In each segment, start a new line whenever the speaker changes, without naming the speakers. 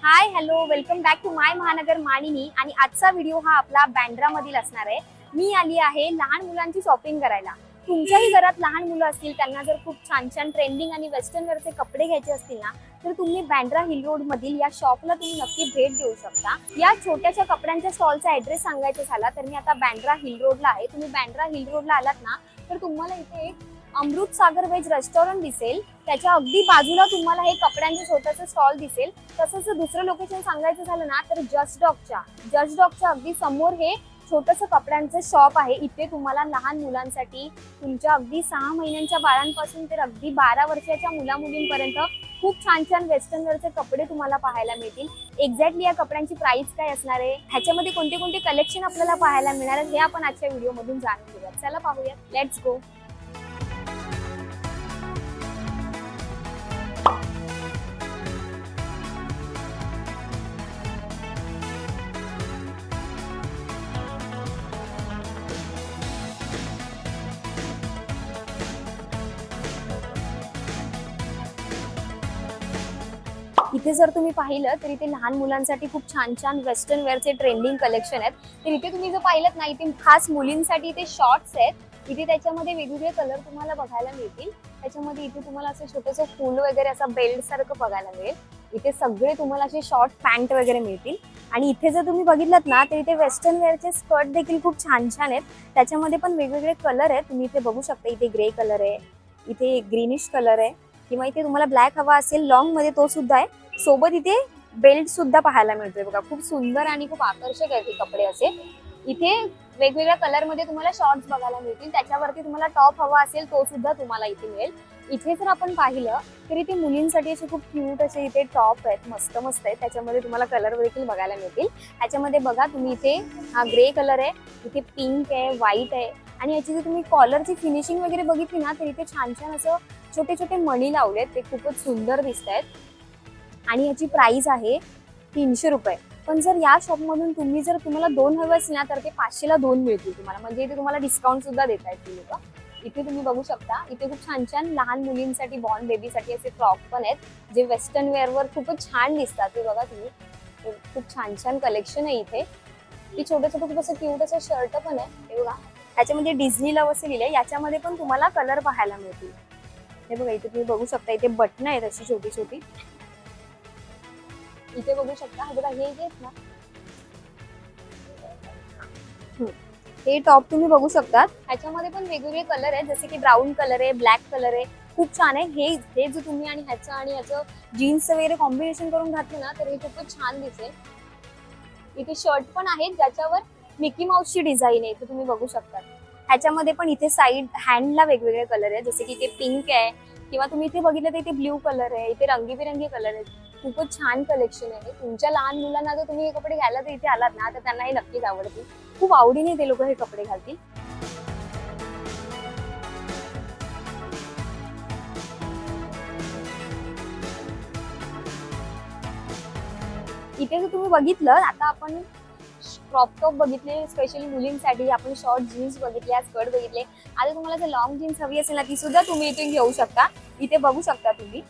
High hello welcome back to my Mahanagar Manini. आणि आजचा video हा आपला बँड्रा मधील असणार आहे। मी आली आहे लहान मुलांची शॉपिंग करायला। तुमच्याही घरात लहान मुलं असतील, त्यांना जर खूप छान छान ट्रेंडिंग आणि वेस्टर्न वेअरचे कपडे घ्यायचे असतील ना, तर तुम्ही बँड्रा हिल रोड मधील या शॉपला तुम्ही नक्की भेट देऊ शकता। या छोट्याशा कपड्यांच्या स्टॉलचा ॲड्रेस सांगायचा झाला तर मी आता बँड्रा हिल रोडला आहे। तुम्ही बँड्रा हिल रोडला आलात ना, तर तुम्हाला इथे एक अमृत सागर वेज रेस्टॉरंट दिसेल। त्याच्या अगदी बाजूला तुम्हाला हे कपड्यांचे छोटंसं स्टॉल दिसेल। तसंच दुसरं लोकेशन सांगायचं झालं ना, तर जस्ट डॉगच्या अगदी समोर हे छोटंसं कपड्यांचं शॉप आहे। इथे तुम्हाला लहान मुलांसाठी तुमच्या अगदी 6 महिन्यांच्या बाळांपासून तर अगदी 12 वर्षाच्या मुलामुलींपर्यंत खूप छान छान वेस्टर्न वेअरचे कपडे तुम्हाला पाहायला मिळतील। एक्झॅक्टली या कपड्यांची प्राइस काय असणार आहे, ह्याच्यामध्ये कोणते कोणते कलेक्शन आपल्याला पाहायला मिळणार आहे, हे आपण आजच्या व्हिडिओमधून जाणून घेऊया। चला पाहूया, लेट्स गो। इथे जर तुम्ही पाहिलं तर इथे लहान मुलांसाठी खूप छान छान वेस्टर्न वेअरचे ट्रेंडिंग कलेक्शन आहेत। तर इथे तुम्ही जर पाहिलं ना, इथे खास मुलींसाठी इथे शॉर्ट्स आहेत। इथे त्याच्यामध्ये वेगवेगळे कलर तुम्हाला बघायला मिळतील। त्याच्यामध्ये इथे तुम्हाला असं छोटंसं फूल वगैरे असं बेल्ट सारखं बघायला मिळेल। इथे सगळे तुम्हाला असे शॉर्ट पॅन्ट वगैरे मिळतील। आणि इथे जर तुम्ही बघितलात ना, तर इथे वेस्टर्न वेअरचे स्कर्ट देखील खूप छान छान आहेत। त्याच्यामध्ये पण वेगवेगळे कलर आहेत, तुम्ही इथे बघू शकता। इथे ग्रे कलर आहे, इथे ग्रीनिश कलर आहे, किंवा इथे तुम्हाला ब्लॅक हवा असेल लॉंग मध्ये तो सुद्धा आहे। सोबत इथे बेल्ट सुद्धा पाहायला मिळतोय बघा, खूप सुंदर आणि खूप आकर्षक आहेत हे कपडे असे। इथे वेगवेगळ्या कलर मध्ये तुम्हाला शॉर्ट्स बघायला मिळतील, त्याच्यावरती तुम्हाला टॉप हवा असेल तो सुद्धा तुम्हाला इथे मिळेल। इथे जर आपण पाहिलं तर इथे मुलींसाठी असे खूप क्यूट असे इथे टॉप आहेत, मस्त मस्त आहेत। त्याच्यामध्ये तुम्हाला कलर देखील बघायला मिळतील। त्याच्यामध्ये बघा तुम्ही इथे हा ग्रे कलर आहे, इथे पिंक आहे, व्हाईट आहे, आणि याची जर तुम्ही कॉलरची फिनिशिंग वगैरे बघितली ना, तर इथे छान छान असं छोटे छोटे मणी लावलेत, ते खूपच सुंदर दिसत आहेत। आणि याची प्राइस आहे 300 रुपये। पण जर या शॉप मधून तुम्हाला 2 हवे असतील ना, तर ते 500 ला 2 मिळतील तुम्हाला। म्हणजे इथे तुम्हाला डिस्काउंट सुद्धा देत आहेत ती लोक। इथे तुम्ही बघू शकता, इथे खूप छान छान लहान मुलींसाठी बॉर्न बेबीसाठी असे फ्रॉक पण आहेत, जे वेस्टर्न वेअरवर खूपच छान दिसतात। ते बघा तुम्ही, खूप छान छान कलेक्शन आहे इथे। ती छोटं छोटं खूप असं क्यूट असं शर्ट पण आहे, हे बघा। त्याच्यामध्ये डिझनी लव्ह असं लिहिलंय, याच्यामध्ये पण तुम्हाला कलर पाहायला मिळतील। हे बघा, इथे तुम्ही बघू शकता, इथे बटन आहेत अशी छोटी छोटी। इथे बघू शकता, हे बघा, हे जे आहेत ना, हे टॉप तुम्ही बघू शकता। ह्याच्यामध्ये पण वेगवेगळे कलर आहेत, जसे की ब्राऊन कलर आहे, ब्लॅक कलर आहे, खूप छान आहे। हे जो तुम्ही आणि ह्याचं आणि ह्याचं जीन्स वगैरे कॉम्बिनेशन करून घातलं ना, तर हे खूपच छान दिसेल। इथे शर्ट पण आहेत ज्याच्यावर मिकी माऊसची डिझाईन आहे, इथे तुम्ही बघू शकता। ह्याच्यामध्ये पण इथे साईड हँडला वेगवेगळे कलर आहेत, जसे की इथे पिंक आहे, किंवा तुम्ही इथे बघितलं तर इथे ब्ल्यू कलर आहे, इथे रंगीबेरंगी कलर आहेत। खूपच छान कलेक्शन आहे। तुमच्या लहान मुलांना जर तुम्ही हे कपडे घ्यायला तर इथे आलात ना, तर त्यांना हे नक्कीच आवडतील। खूप आवडीने ते लोक हे कपडे घालतील। इथे जर तुम्ही बघितलं, आता आपण क्रॉप टॉप बघितले स्पेशली मुलींसाठी, आपण शॉर्ट जीन्स बघितले, स्कर्ट बघितले। आता तुम्हाला जर लॉंग जीन्स हवी असेल ना, ती सुद्धा तुम्ही इथे घेऊ शकता। इथे बघू शकता तुम्ही,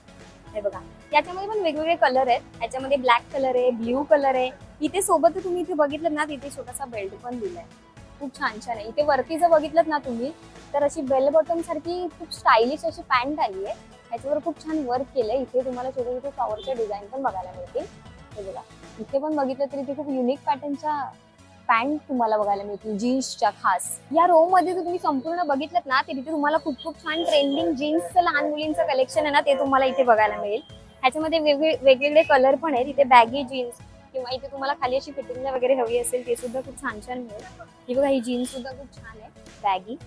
हे बघा, याच्यामध्ये पण वेगवेगळे कलर आहेत। याच्यामध्ये ब्लॅक कलर आहे, ब्ल्यू कलर आहे। इथे सोबत तुम्ही इथे बघितलं ना, तिथे छोटासा बेल्ट पण दिलाय, खूप छान छान आहे। इथे वरती जर बघितलं ना तुम्ही, तर अशी बेल बॉटम सारखी खूप स्टायलिश अशी पॅन्ट आली आहे। याच्यावर खूप छान वर्क केलंय। इथे तुम्हाला छोटे छोटे फ्लॉवरच्या डिझाईन पण बघायला मिळतील, हे बघा। इथे पण बघितलं तर इथे खूप युनिक पॅटर्नच्या पॅन्ट तुम्हाला बघायला मिळतील, जीन्सच्या खास। या रो मध्ये जर तुम्ही संपूर्ण बघितलं ना, तर इथे तुम्हाला खूप खूप छान ट्रेंडिंग जीन्सचं लहान मुलींचं कलेक्शन आहे ना, ते तुम्हाला इथे बघायला मिळेल। ह्याच्यामध्ये वेगवेगळे कलर पण आहेत। इथे बॅगी जीन्स, किंवा इथे तुम्हाला खाली अशी फिटिंगला वगैरे हवी असेल, ते सुद्धा खूप छान छान मिळेल। ही बघा, ही जीन्स सुद्धा खूप छान आहे, बॅगी।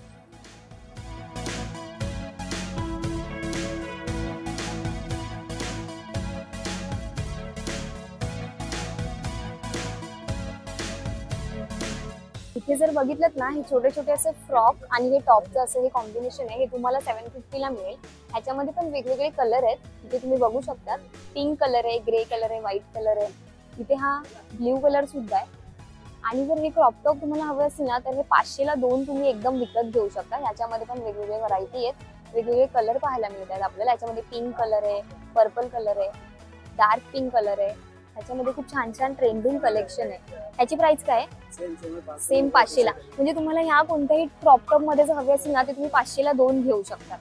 इथे जर बघितलं ना, हे छोटे छोटे असे फ्रॉक आणि हे टॉपचं असं हे कॉम्बिनेशन आहे, हे तुम्हाला 750 ला मिळेल। ह्याच्यामध्ये पण वेगवेगळे कलर आहेत, इथे तुम्ही बघू शकता। पिंक कलर आहे, ग्रे कलर आहे, व्हाईट कलर आहे, इथे हा ब्ल्यू कलर सुद्धा आहे। आणि जर हे क्रॉप टॉप तुम्हाला हवे असेल ना, तर हे 500 ला 2 तुम्ही एकदम विकत घेऊ शकता। ह्याच्यामध्ये पण वेगवेगळे व्हरायटी आहेत, वेगवेगळे कलर पाहायला मिळतात आपल्याला। याच्यामध्ये पिंक कलर आहे, पर्पल कलर आहे, डार्क पिंक कलर आहे, ह्याच्यामध्ये खूप छान छान ट्रेंडिंग कलेक्शन आहे. ह्याची प्राइस काय आहे? सेम 500 ला. म्हणजे तुम्हाला ह्या कोणत्याही क्रॉप टॉप मध्ये जर हवे असेल ना, ते तुम्ही 500 ला 2 घेऊ शकता.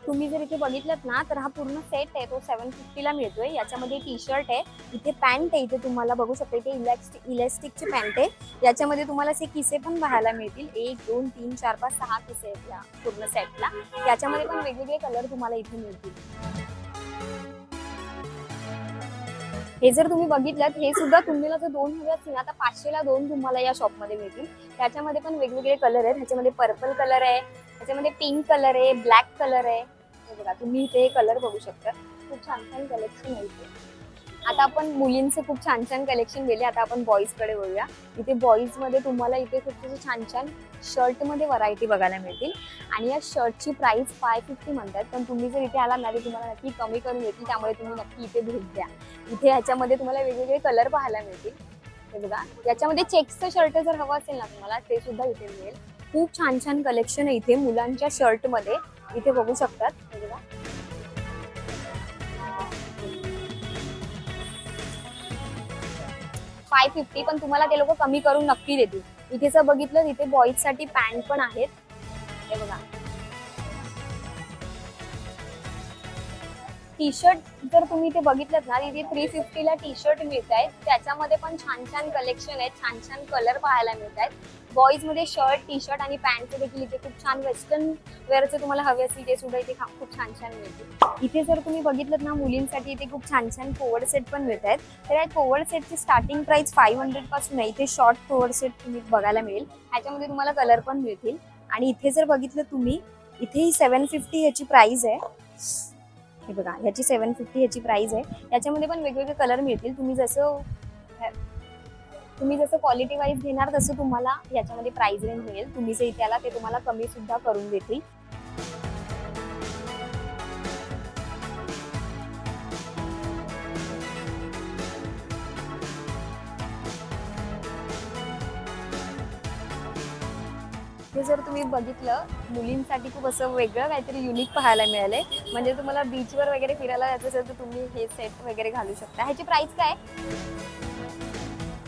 तुम्ही जर इथे बघितलं ना, तर हा पूर्ण सेट आहे तो 750 ला मिळतोय. याच्यामध्ये टी शर्ट आहे, इथे पॅन्ट आहे, इथे तुम्हाला बघू शकता इथे इलास्टिकची पॅन्ट आहे. याच्यामध्ये तुम्हाला असे किसे पण पाहायला मिळतील. 1 2 3 4 5 6 किसे आहेत या पूर्ण सेटला. याच्यामध्ये पण वेगवेगळे कलर तुम्हाला इथे मिळतील. हे जर तुम्ही बघितलं, हे सुद्धा तुम्हाला जर 2 हवे असतील ना, तर 500 ला 2 तुम्हाला या शॉप मध्ये मिळतील. त्याच्यामध्ये पण वेगवेगळे कलर आहेत. ह्याच्यामध्ये पर्पल कलर आहे, ह्याच्यामध्ये पिंक कलर आहे, ब्लॅक कलर आहे. बघा तुम्ही इथे कलर बघू शकता. खूप छान छान कलेक्शन आहे इथे. आता आपण मुलींचे खूप छान छान कलेक्शन गेले, आता आपण बॉईज कडे वळूया. इथे बॉईज मध्ये तुम्हाला इथे खूप छान छान शर्ट मध्ये व्हरायटी बघायला मिळतील. आणि या शर्टची प्राइस 550 म्हणतात, पण तुम्ही जर इथे आला ना, तर तुम्हाला नक्की कमी करून येतील. त्यामुळे तुम्ही नक्की इथे भेट द्या. इथे ह्याच्यामध्ये तुम्हाला वेगवेगळे कलर पाहायला मिळतील. हे बघा, याच्यामध्ये चेक्सचं शर्ट जर हवं असेल ना तुम्हाला, ते सुद्धा इथे मिळेल. खूप छान छान कलेक्शन आहे इथे मुलांच्या शर्ट मध्ये. इथे बघू शकतात. हे बघा, 550, पण तुम्हाला ते लोक कमी करून नक्की देतील. इथे जर बघितलं, इथे बॉईज साठी पॅन्ट पण आहेत. हे बघा, टी शर्ट जर तुम्ही इथे बघितलं ना, इथे 350 ला टी शर्ट मिळत आहेत. त्याच्यामध्ये पण छान छान कलेक्शन आहेत, छान छान कलर पाहायला मिळत आहेत. बॉईज मध्ये शर्ट, टी शर्ट आणि पॅन्टचे देखील इथे खूप छान वेस्टर्न वेअरचे तुम्हाला हवे असतील ते सुद्धा इथे खूप छान छान मिळतील. इथे जर तुम्ही बघितलं ना, मुलींसाठी इथे खूप छान छान कोवर्ड सेट पण मिळत आहेत. तर या कोवर्ड सेटची स्टार्टिंग प्राइस 500 पासून आहे. इथे शॉर्ट कोवर्ड सेट तुम्ही बघायला मिळेल. ह्याच्यामध्ये तुम्हाला कलर पण मिळतील. आणि इथे जर बघितलं तुम्ही, इथे 750 ह्याची प्राइस आहे. हे बघा, ह्याची 750 ह्याची प्राइस आहे. याच्यामध्ये पण वेगवेगळे कलर मिळतील. तुम्ही जसं क्वालिटी वाईज घेणार तसं तुम्हाला याच्यामध्ये प्राइस रेंज मिळेल. तुम्ही जे इथे आला ते तुम्हाला कमी सुद्धा करून देतील. हे जर तुम्ही बघितलं, मुलींसाठी खूप असं वेगळं काहीतरी युनिक पाहायला मिळालंय. म्हणजे तुम्हाला बीचवर वगैरे फिरायला जायचं असेल तर तुम्ही हे सेट वगैरे घालू शकता. ह्याची प्राइस काय?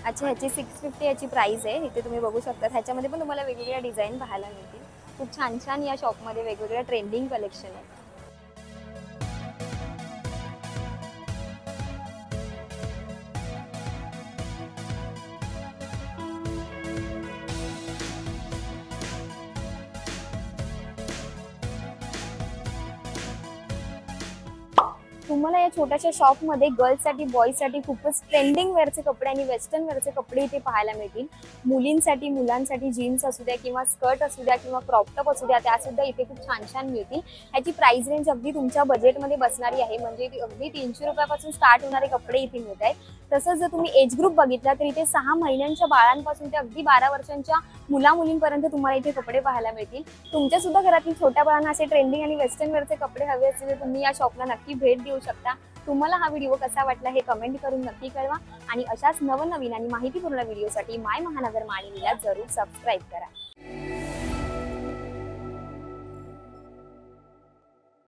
अच्छा, ह्याची 650 ह्याची प्राइस आहे. इथे तुम्ही बघू शकता. ह्याच्यामध्ये पण तुम्हाला वेगवेगळ्या डिझाईन पाहायला मिळतील. खूप छान छान या शॉपमध्ये वेगवेगळ्या ट्रेंडिंग कलेक्शन आहे. तुम्हाला या छोट्याशा शॉपमध्ये गर्ल्ससाठी, बॉईजसाठी खूपच ट्रेंडिंग वेअरचे कपडे आणि वेस्टर्न वेअरचे कपडे इथे पाहायला मिळतील. मुलींसाठी, मुलांसाठी जीन्स असू द्या किंवा स्कर्ट असू द्या किंवा क्रॉप टॉप असू द्या, त्या सुद्धा इथे खूप छान छान मिळतील. ह्याची प्राइस रेंज अगदी तुमच्या बजेटमध्ये बसणारी आहे. म्हणजे अगदी 300 रुपयापासून स्टार्ट होणारे कपडे इथे मिळत आहेत. तसंच जर तुम्ही एज ग्रुप बघितला तर इथे 6 महिन्यांच्या बाळांपासून ते अगदी 12 वर्षांच्या मुला-मुलींपर्यंत तुम्हाला इथे कपडे पाहायला मिळतील. तुमच्या सुद्धा घरातील छोट्या बाळांना असे ट्रेंडिंग आणि वेस्टर्न वेअरचे कपडे हवे असतील तर तुम्ही या शॉपला नक्की भेट देऊ शकता. तुम्हाला हा व्हिडिओ कसा वाटला हे कमेंट करून नक्की कळवा. आणि अशाच नवनवीन आणि माहितीपूर्ण व्हिडिओसाठी माय महानगर मानिनीला जरूर सबस्क्राईब करा.